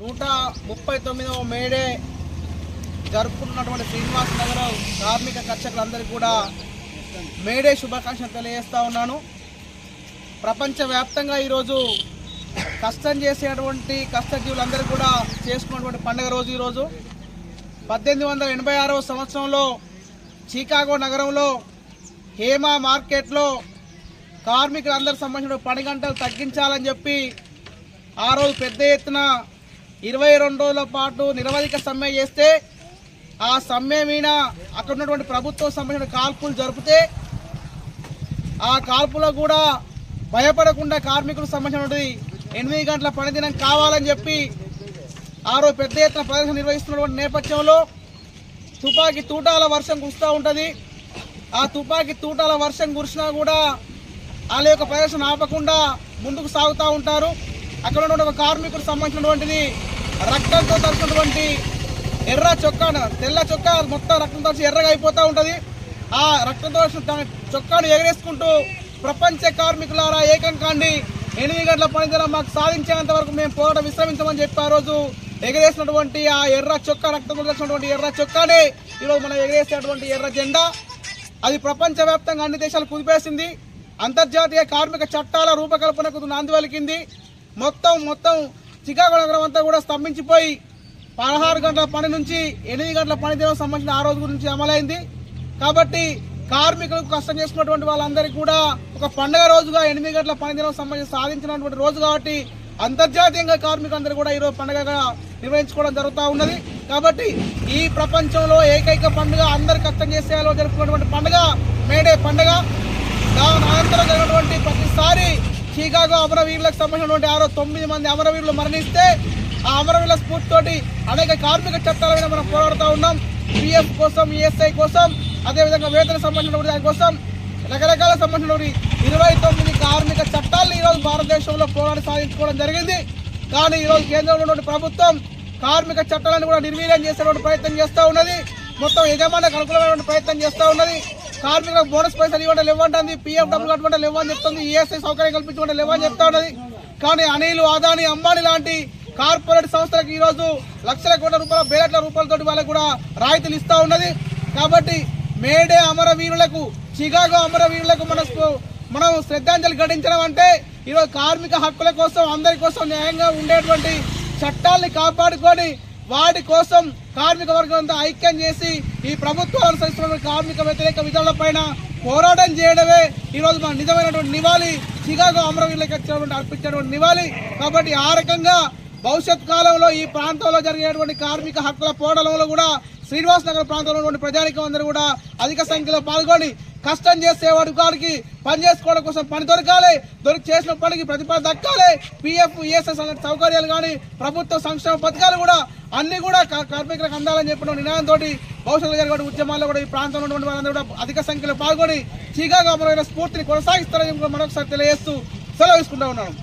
139వ May Day జరుపుకుంటున్నటువంటి Srinivas Nagar కార్మిక కర్షకులందరికీ కూడా May Day శుభాకాంక్షలు తెలియజేస్తా ఉన్నాను. ప్రపంచవ్యాప్తంగా ఈరోజు కష్టం చేసేటువంటి కష్టజీవులందరూ కూడా చేసుకున్నటువంటి పండుగ రోజు ఈరోజు 1886వ సంవత్సరంలో చికాగో నగరంలో హేమా మార్కెట్లో కార్మికులందరూ సంబంధించిన పని గంటలు తగ్గించాలని చెప్పి ఆ రోజు పెద్ద ఎత్తున 22 రోజుల పాటు నిరవధిక సమ్మె చేస్తే ఆ సమ్మె మీద అక్కడ ఉన్నటువంటి ప్రభుత్వం సంబంధించిన కాల్పులు జరిపితే ఆ కాల్పులో కూడా భయపడకుండా కార్మికులకు సంబంధించినటువంటి 8 గంటల పనిదినం కావాలని చెప్పి ఆ రోజు పెద్ద ఎత్తున ప్రదర్శన నిర్వహిస్తున్నటువంటి నేపథ్యంలో తుపాకీ తూటాల వర్షం కురుస్తూ ఉంటుంది. ఆ తుపాకీ తూటాల వర్షం కురిసినా కూడా వాళ్ళ యొక్క ప్రదర్శన ఆపకుండా ముందుకు సాగుతూ ఉంటారు. అక్కడ ఉన్నటువంటి ఒక కార్మికులకు సంబంధించినటువంటిది రక్తంతో తడిచినటువంటి ఎర్ర చొక్కా, తెల్ల చొక్కా మొత్తం రక్తంతో ఎర్రగా అయిపోతూ ఉంటుంది. ఆ రక్తంతో చొక్కాను ఎగరేసుకుంటూ ప్రపంచ కార్మికులారా ఏకం కాండి, 8 గంటల పనిదినం మాకు సాధించేంత వరకు మేము పోరాటం విశ్రమించమని చెప్పి ఆ రోజు ఎగరేసినటువంటి ఆ ఎర్ర చొక్కా, రక్తంతో తడిచినటువంటి ఎర్ర చొక్కానే ఈరోజు మనం ఎగరేసేటువంటి ఎర్ర జెండా. అది ప్రపంచవ్యాప్తంగా అన్ని దేశాలు కుదిపేసింది. అంతర్జాతీయ కార్మిక చట్టాల రూపకల్పనకు నాంది పలికింది. మొత్తం చికాగో నగరం అంతా కూడా స్తంభించిపోయి 16 గంటల పని నుంచి 8 గంటల పనిదినం సంబంధించిన ఆ రోజు గురించి అమలైంది. కాబట్టి కార్మికులకు కష్టం చేసుకున్నటువంటి వాళ్ళందరికీ కూడా ఒక పండుగ రోజుగా 8 గంటల పనిదినం సంబంధించి సాధించినటువంటి రోజు కాబట్టి అంతర్జాతీయంగా కార్మికులందరూ కూడా ఈరోజు పండుగగా నిర్వహించుకోవడం జరుగుతూ ఉన్నది. కాబట్టి ఈ ప్రపంచంలో ఏకైక పండుగ అందరు కష్టం చేసేలో జరుపుకున్నటువంటి పండుగ మేడే పండుగ. దాని అనంతరం జరిగినటువంటి ప్రతిసారి చికాగో అమరవీరులకు సంబంధించినటువంటి 9 మంది అమరవీరులు మరణిస్తే ఆ అమరవీరుల స్ఫూర్తితోటి అనేక కార్మిక చట్టాల మీద మనం పోరాడుతూ ఉన్నాం. పిఎఫ్ కోసం, ఈఎస్ఐ కోసం, అదేవిధంగా వేతన సంబంధించిన దాని కోసం రకరకాల సంబంధించిన 29 కార్మిక చట్టాలను ఈరోజు భారతదేశంలో పోరాడి సాధించుకోవడం జరిగింది. కానీ ఈరోజు కేంద్రంలో ఉన్నటువంటి ప్రభుత్వం కార్మిక చట్టాలను కూడా నిర్వీర్యం చేసేటువంటి ప్రయత్నం చేస్తూ ఉన్నది. మొత్తం యజమానికి అనుకూలమైనటువంటి ప్రయత్నం చేస్తూ ఉన్నది. కార్మికులకు బోనస్ పైసలు ఇవ్వడం ఇవ్వంటుంది, పిఎఫ్ డబ్బులు కట్టడం ఇవ్వని చెప్తుంది, ఈఎస్ఐ సౌకర్యం కల్పించడం ఇవ్వని చెప్తా ఉన్నది. కానీ అనిల్, అదానీ, అంబానీ లాంటి కార్పొరేట్ సంస్థలకు ఈరోజు లక్షల కోట్ల రూపాయల బేలట్ల రూపాయలతో వాళ్ళకు కూడా రాయితీలు ఇస్తూ ఉన్నది. కాబట్టి మేడే అమరవీరులకు, చికాగో అమరవీరులకు మనం శ్రద్ధాంజలి ఘటించడం అంటే ఈరోజు కార్మిక హక్కుల కోసం, అందరి కోసం న్యాయంగా ఉండేటువంటి చట్టాలని కాపాడుకొని వాటి కోసం కార్మిక వర్గం అంతా ఐక్యం చేసి ఈ ప్రభుత్వం అనుసరిస్తున్న కార్మిక వ్యతిరేక విధానాల పైన పోరాటం చేయడమే ఈరోజు మన నిజమైనటువంటి నివాళి, చికాగో అమరవీరులకు అర్పించేటువంటి నివాళి. కాబట్టి ఆ రకంగా భవిష్యత్ కాలంలో ఈ ప్రాంతంలో జరిగేటువంటి కార్మిక హక్కుల పోరాటంలో కూడా శ్రీనివాస్ నగర్ ప్రాంతంలో ఉన్నటువంటి ప్రజానికం అందరూ కూడా అధిక సంఖ్యలో పాల్గొని కష్టం చేసేవాడి వారికి పని చేసుకోవడం కోసం పని దొరకాలి, చేసిన పనికి ప్రతిఫలం దక్కాలి. పిఎఫ్, ఈఎస్ఎస్ అనే సౌకర్యాలు కానీ ప్రభుత్వ సంక్షేమ పథకాలు కూడా అన్ని కూడా కార్మికులకు అందాలని చెప్పిన నినాదంతో భవిష్యత్తులో జరిగే ఉద్యమాల్లో కూడా ఈ ప్రాంతంలో ఉన్నటువంటి వాళ్ళందరూ కూడా అధిక సంఖ్యలో పాల్గొని చికాగో అమరవీరుల స్ఫూర్తిని కొనసాగిస్తారని మరొకసారి తెలియజేస్తూ సెలవు తీసుకుంటా ఉన్నాను.